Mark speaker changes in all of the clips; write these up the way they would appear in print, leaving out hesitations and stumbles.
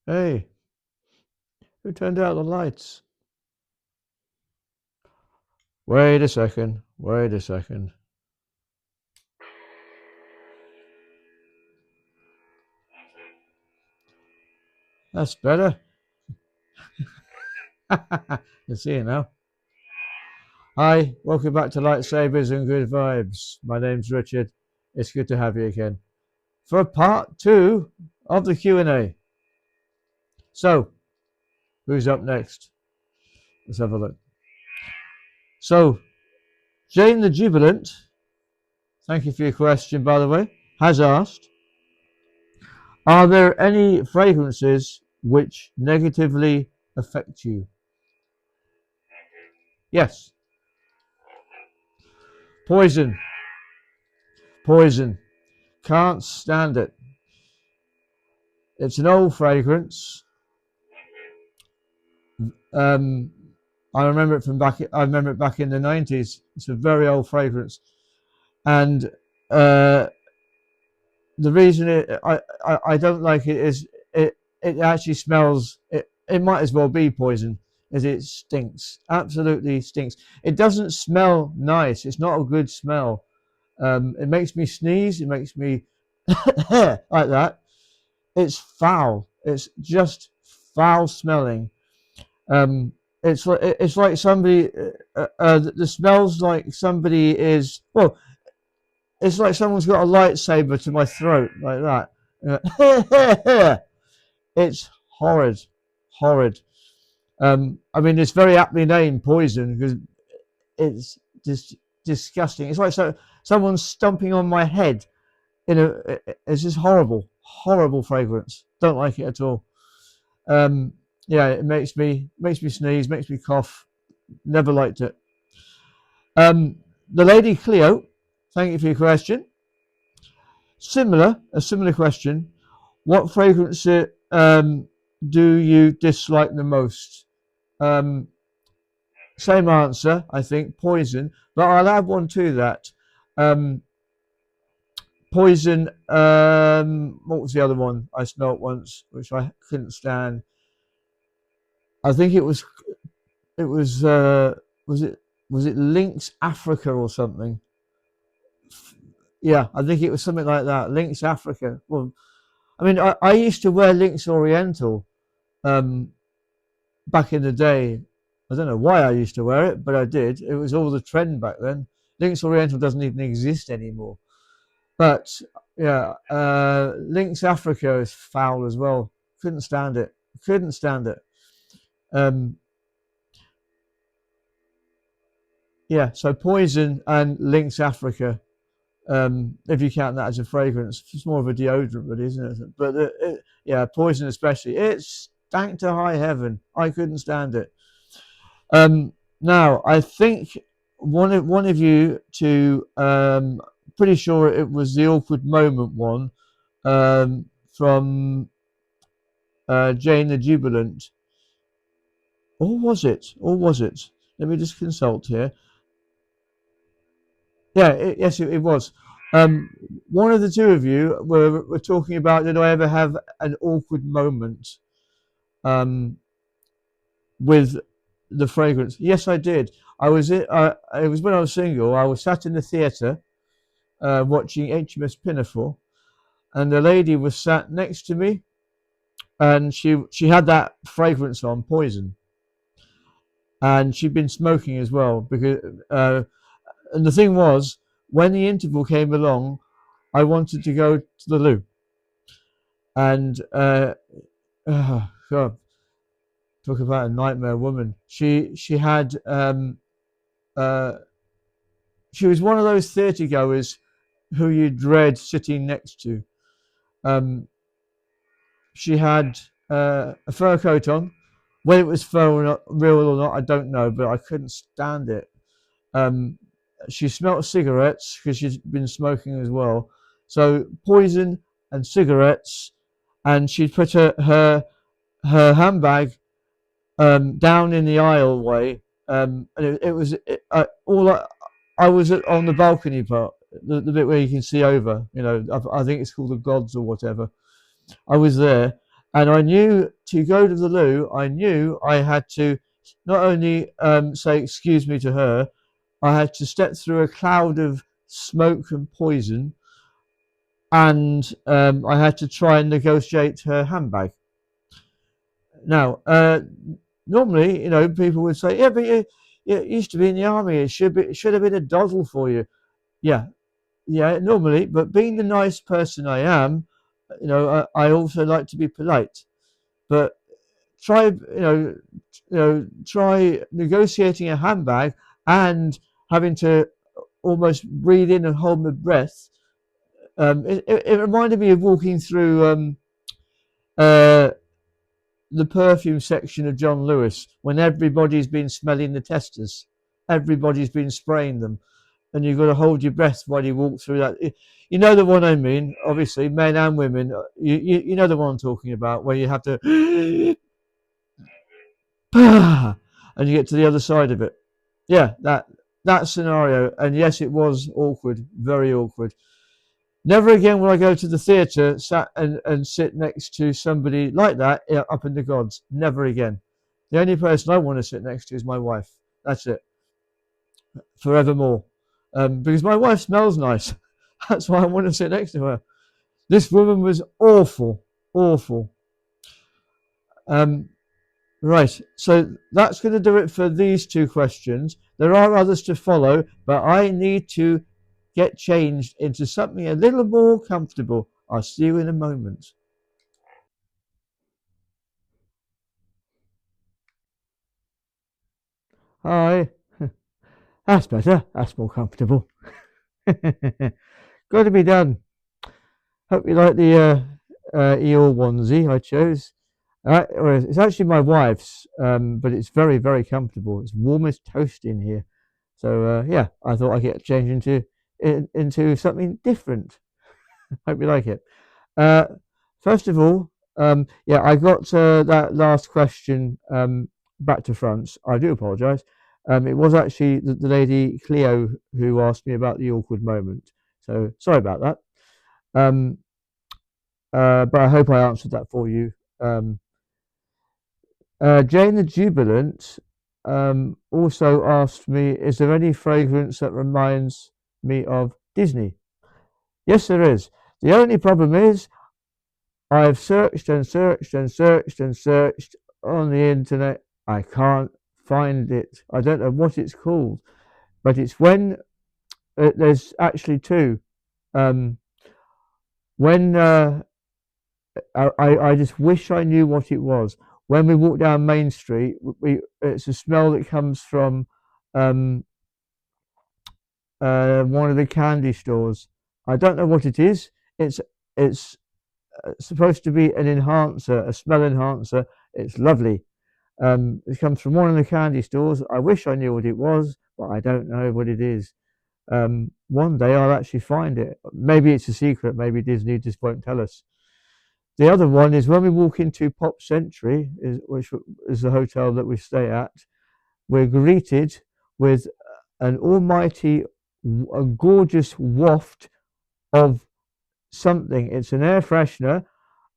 Speaker 1: Hey, who turned out the lights? Wait a second. Wait a second. That's better. You see it now. Hi, welcome back to Lightsabers and Good Vibes. My name's Richard. It's good to have you again for part two of the Q&A. So, who's up next? Let's have a look. So, Jane the Jubilant, thank you for your question, by the way, has asked, are there any fragrances which negatively affect you? Yes. Poison. Poison. Can't stand it. It's an old fragrance. Um, I remember it from back. I remember it back in the 90s. It's a very old fragrance, and uh, the reason I don't like it is it actually smells. It might as well be poison, as it stinks. Absolutely stinks. It doesn't smell nice. It's not a good smell. It makes me sneeze. It makes me like that. It's foul. It's just foul smelling. Um, it's like somebody. The smells like somebody is. Well, it's like someone's got a lightsaber to my throat like that. It's horrid, horrid. I mean, it's very aptly named poison because it's just disgusting. It's like someone's stomping on my head. It's just horrible, horrible fragrance. Don't like it at all. Um, yeah, it makes me sneeze, makes me cough. Never liked it. The lady Cleo, thank you for your question. A similar question. What fragrance do you dislike the most? Um, Same answer, I think, poison. But I'll add one to that. Um, Poison. What was the other one I smelt once, which I couldn't stand? I think it was. It was. Was it? Was it Lynx Africa or something? Yeah, I think it was something like that. Lynx Africa. Well, I mean, I used to wear Lynx Oriental um, back in the day. I don't know why I used to wear it, but I did. It was all the trend back then. Lynx Oriental doesn't even exist anymore. But yeah, Lynx Africa is foul as well. Couldn't stand it. Couldn't stand it. Um, yeah, so Poison and Lynx Africa. If you count that as a fragrance, it's more of a deodorant, really, isn't it? But yeah, Poison especially, it stank to high heaven. I couldn't stand it. Now, I think one of you to pretty sure it was the awkward moment one from Jane the Jubilant, or was it? Or was it? Let me just consult here. Yeah, yes, it was. Um, One of the two of you were talking about, did I ever have an awkward moment with the fragrance? Yes, I did. It was when I was single. I was sat in the theatre watching HMS Pinafore, and the lady was sat next to me, and she had that fragrance on, Poison, and she'd been smoking as well. Because and the thing was, when the interval came along, I wanted to go to the loo, and God, talk about a nightmare woman. She had uh, she was one of those theatre goers who you dread sitting next to. Um, she had a fur coat on. Whether it was fur or not, real or not, I don't know, but I couldn't stand it. Um, she smelt cigarettes because she's been smoking as well. So poison and cigarettes, and she'd put her handbag down in the aisleway, and it was all I was on the balcony part, the bit where you can see over. I think it's called the Gods or whatever. I was there, And I knew to go to the loo, I knew I had to not only say excuse me to her, I had to step through a cloud of smoke and poison, and I had to try and negotiate her handbag. Now, normally, people would say, "Yeah, but you used to be in the army. It should have been a doddle for you." Yeah, yeah, normally. But being the nice person I am, I also like to be polite. But try, try negotiating a handbag and having to almost breathe in and hold my breath. It reminded me of walking through uh, the perfume section of John Lewis when everybody's been smelling the testers, everybody's been spraying them, and you've got to hold your breath while you walk through that. You know the one I mean, obviously, men and women. You know the one I'm talking about, where you have to, and you get to the other side of it. Yeah, that scenario, and yes, it was awkward, very awkward. Never again will I go to the theatre and sit next to somebody like that up in the gods. Never again. The only person I want to sit next to is my wife. That's it. Forevermore. Because my wife smells nice. That's why I want to sit next to her. This woman was awful. Awful. Right. So that's going to do it for these two questions. There are others to follow, but I need to get changed into something a little more comfortable. I'll see you in a moment. Hi. That's better. That's more comfortable. Got to be done. Hope you like the Eeyore onesie I chose. Well, it's actually my wife's, but it's very, very comfortable. It's warm as toast in here. So yeah, I thought I'd get changed into something different. Hope you like it. Uh, First of all, yeah, I got that last question back to front. I do apologise. It was actually the lady Cleo who asked me about the awkward moment. So sorry about that. Um, but I hope I answered that for you. Um, Jane the Jubilant also asked me, is there any fragrance that reminds me of Disney? Yes, there is. The only problem is I've searched and searched and searched and searched on the internet. I can't find it. I don't know what it's called, but it's when there's actually two. Um, when I just wish I knew what it was. When we walk down Main Street, it's a smell that comes from um, one of the candy stores. I don't know what it is. It's supposed to be an enhancer, a smell enhancer. It's lovely. It comes from one of the candy stores. I wish I knew what it was, but I don't know what it is. One day I'll actually find it. Maybe it's a secret. Maybe Disney just won't tell us. The other one is when we walk into Pop Century, which is the hotel that we stay at, we're greeted with an almighty, a gorgeous waft of something. It's an air freshener.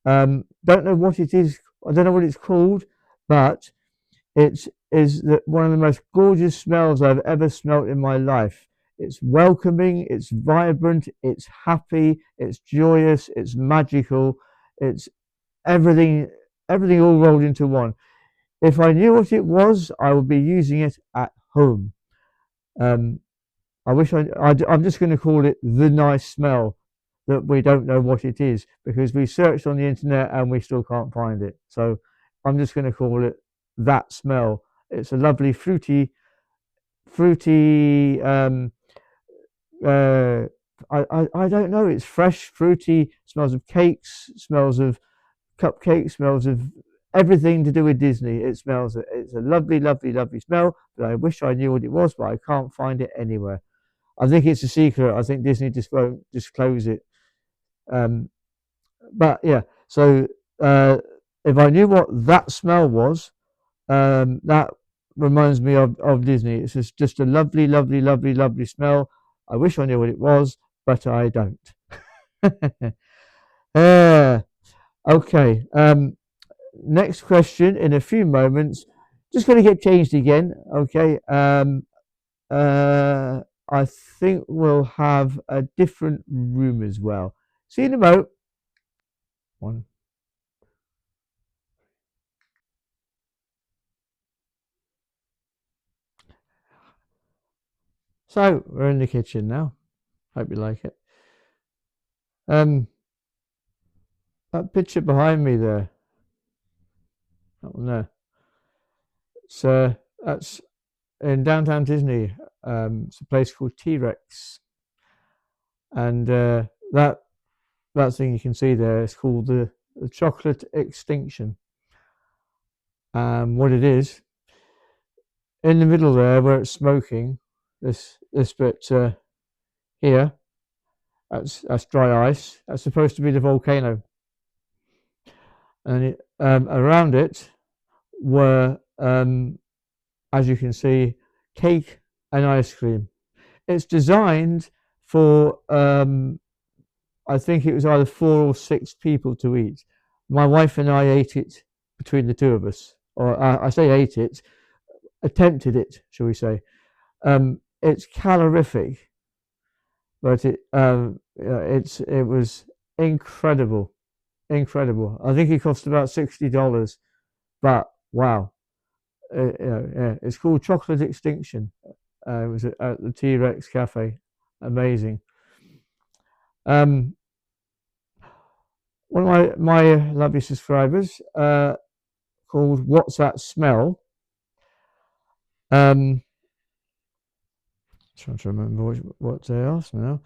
Speaker 1: Don't know what it is. I don't know what it's called, but it is one of the most gorgeous smells I've ever smelt in my life. It's welcoming, it's vibrant, it's happy, it's joyous, it's magical, it's everything, everything all rolled into one. If I knew what it was, I would be using it at home. Um, I wish I'm just going to call it the nice smell that we don't know what it is because we searched on the internet and we still can't find it. So I'm just going to call it that smell. It's a lovely fruity. Uh, I don't know. It's fresh, fruity. Smells of cakes. Smells of cupcakes. Smells of everything to do with Disney. It smells. It's a lovely, lovely, lovely smell. But I wish I knew what it was, but I can't find it anywhere. I think it's a secret. I think Disney just won't disclose it. Um, but yeah, so uh, if I knew what that smell was, that reminds me of Disney. It's just a lovely, lovely, lovely, lovely smell. I wish I knew what it was, but I don't. uh, okay. next question in a few moments. Just going to get changed again. Okay. Uh, I think we'll have a different room as well. See you in a moment. One. So we're in the kitchen now. Hope you like it. Um, that picture behind me there. That one there. So that's in downtown Disney. It's a place called T-Rex, and that thing you can see there is called the chocolate extinction. What it is in the middle there where it's smoking, this bit here, that's dry ice. That's supposed to be the volcano, and around it were, as you can see, cake and ice cream. It's designed for, I think it was either 4 or 6 people to eat. My wife and I ate it between the two of us, or I say ate it, attempted it, shall we say. It's calorific, but it was incredible, incredible. I think it cost about $60, but wow, yeah, it's called Chocolate Extinction. It was at the T-Rex Cafe. Amazing. Um, one of my lovely subscribers called What's That Smell? Trying to remember what they asked now.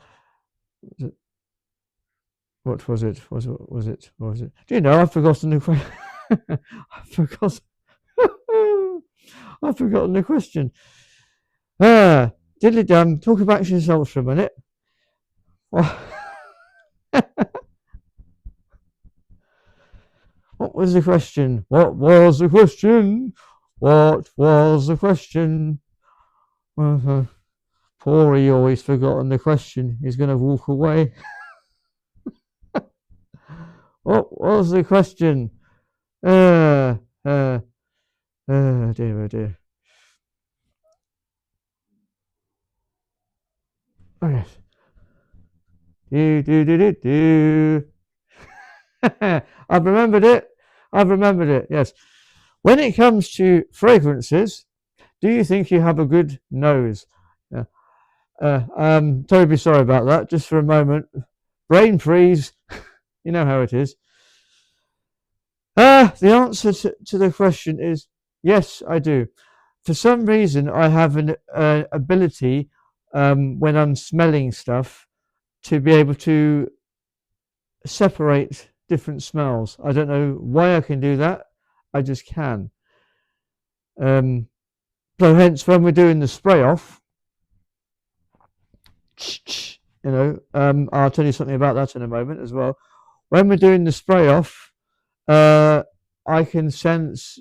Speaker 1: What was it? Was it? Do you know? I've forgotten the question. I forgot. I've forgotten the question. Diddly dum. Talk about yourselves for a minute. What was the question? What was the question? What was the question? Poor, he always forgotten the question. He's going to walk away. What was the question? Uh, uh, dear, oh dear. Oh yes. Do. I've remembered it. I've remembered it. Yes. When it comes to fragrances, do you think you have a good nose? Yeah. Terribly sorry about that. Just for a moment, brain freeze. You know how it is. The answer to the question is yes, I do. For some reason, I have an ability when I'm smelling stuff to be able to separate different smells. I don't know why I can do that. I just can. So hence, when we're doing the spray off, I'll tell you something about that in a moment as well. When we're doing the spray off, I can sense,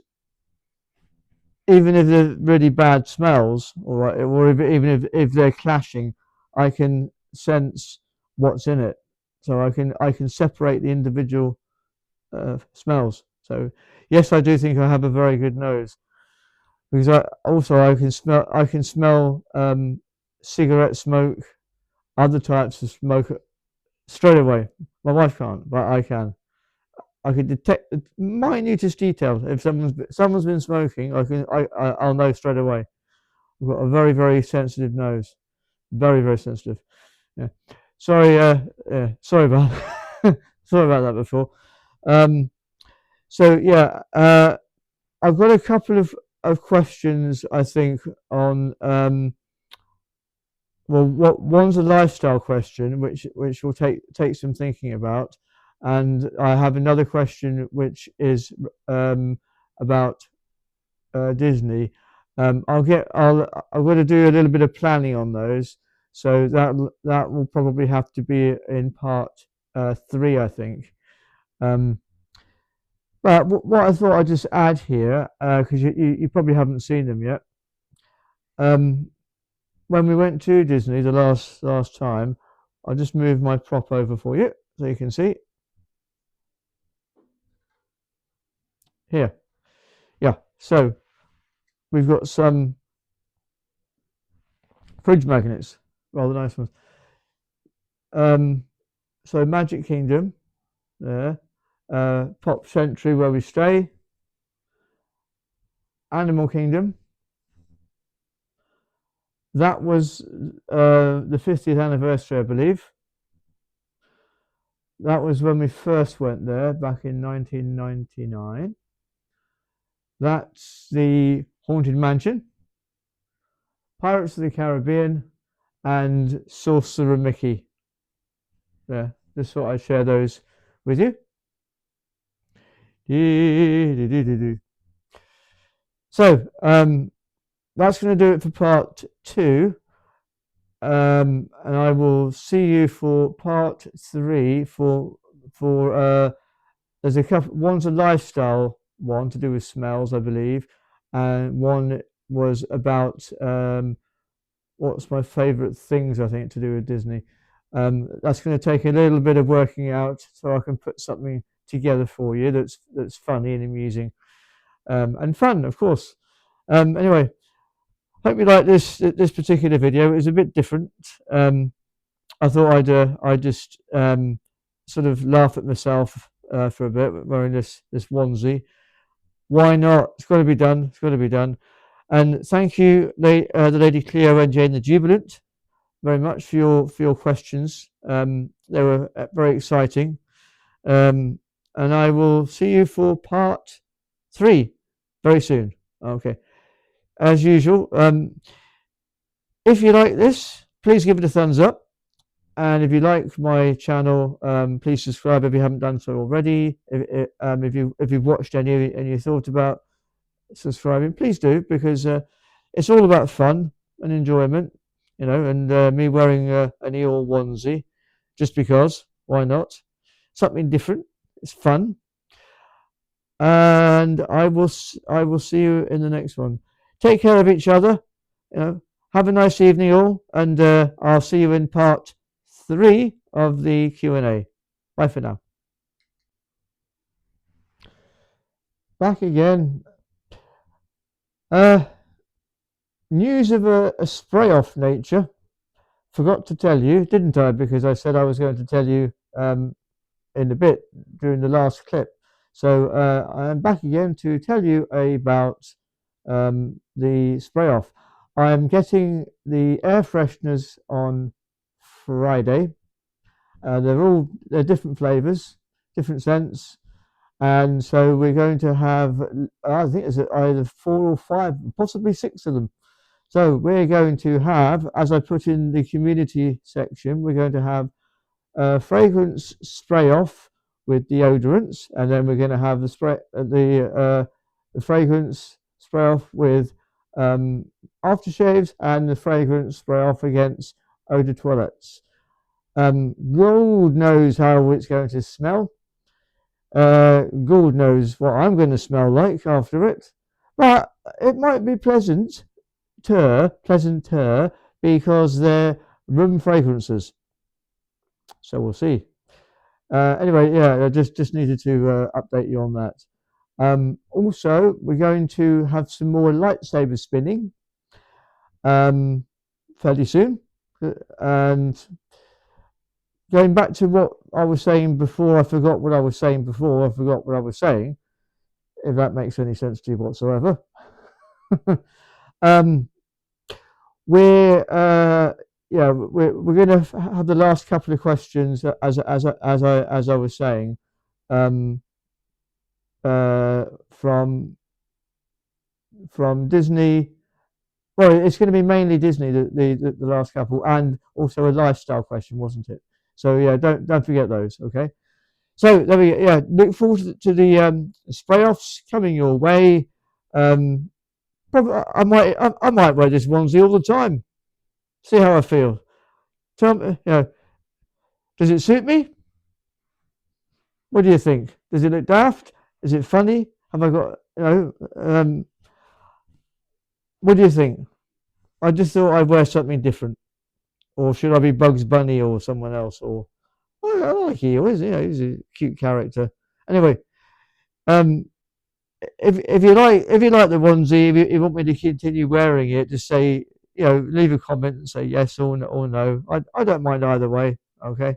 Speaker 1: even if they're really bad smells, or even if they're clashing, I can sense what's in it. So I can separate the individual smells. So yes, I do think I have a very good nose, because I can smell cigarette smoke, other types of smoke straight away. My wife can't, but I can. I can detect the minutest details. If someone's been smoking, I'll know straight away. I've got a very very sensitive nose, very very sensitive. Yeah. Sorry, sorry about sorry about that before. Um, so yeah, I've got a couple of questions, I think, on well, one's a lifestyle question, which will take some thinking about, and I have another question which is about Disney. I'm going to do a little bit of planning on those, so that will probably have to be in part 3, I think. Um, but what I thought I'd just add here, because you probably haven't seen them yet. When we went to Disney the last time, I'll just move my prop over for you so you can see. here. Yeah, so we've got some fridge magnets, rather nice ones. So Magic Kingdom, there. Pop Century, where we stay. Animal Kingdom. That was the 50th anniversary, I believe. That was when we first went there back in 1999. That's the Haunted Mansion, Pirates of the Caribbean, and Sorcerer Mickey. There, just thought I'd share those with you. So that's going to do it for part 2. And I will see you for part 3 for there's a couple. One's a lifestyle one to do with smells, I believe, and one was about what's my favourite things, I think, to do with Disney. That's going to take a little bit of working out so I can put something together for you that's funny and amusing and fun, of course. Anyway, hope you like this particular video. It was a bit different. I thought I'd just sort of laugh at myself for a bit wearing this onesie. Why not? It's got to be done. It's got to be done. And thank you, the lady Cleo and Jane the Jubilant, very much for your questions. They were very exciting. And I will see you for part 3 very soon. Okay. As usual, if you like this, please give it a thumbs up. And if you like my channel, please subscribe if you haven't done so already. If you've watched any and you thought about subscribing, please do, because it's all about fun and enjoyment, you know. And me wearing an Eeyore onesie, just because, why not? Something different. It's fun. And I will see you in the next one. Take care of each other. You know, have a nice evening all, and I'll see you in part 3 of the Q&A. Bye for now. Back again. News of a spray-off nature. Forgot to tell you, didn't I? Because I said I was going to tell you in a bit during the last clip. So I am back again to tell you about the spray-off. I am getting the air fresheners on Friday. They're different flavors, different scents, and so we're going to have, I think it's either 4 or 5, possibly 6 of them. So we're going to have, as I put in the community section, we're going to have fragrance spray off with deodorants, and then we're going to have the fragrance spray off with aftershaves, and the fragrance spray off against eau de toilettes. God knows how it's going to smell. God knows what I'm going to smell like after it. But it might be pleasanter, because they're room fragrances. So we'll see. Anyway, yeah, I just needed to update you on that. Also, we're going to have some more lightsaber spinning fairly soon. And going back to what I was saying before, I forgot what I was saying before. I forgot what I was saying, if that makes any sense to you whatsoever. We're going to have the last couple of questions as I was saying from Disney. Well, it's going to be mainly Disney, the last couple, and also a lifestyle question, wasn't it? So yeah, don't forget those. Okay. So there we go. Yeah, look forward to the spray offs coming your way. Probably I might wear this onesie all the time. See how I feel. Tell me, does it suit me? What do you think? Does it look daft? Is it funny? Have I got what do you think? I just thought I'd wear something different, or should I be Bugs Bunny or someone else? Or I like Eeyore. He's a cute character. Anyway, if you like the onesie, if you want me to continue wearing it, just say, leave a comment and say yes or no. I don't mind either way. Okay.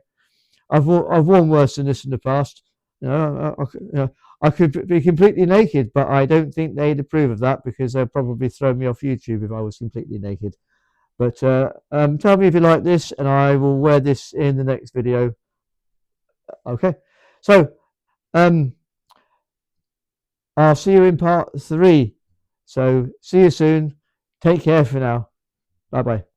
Speaker 1: I've worn worse than this in the past. I could be completely naked, but I don't think they'd approve of that because they'd probably throw me off YouTube if I was completely naked. But tell me if you like this, and I will wear this in the next video. Okay. So um, I'll see you in part 3. So see you soon. Take care for now. Bye bye.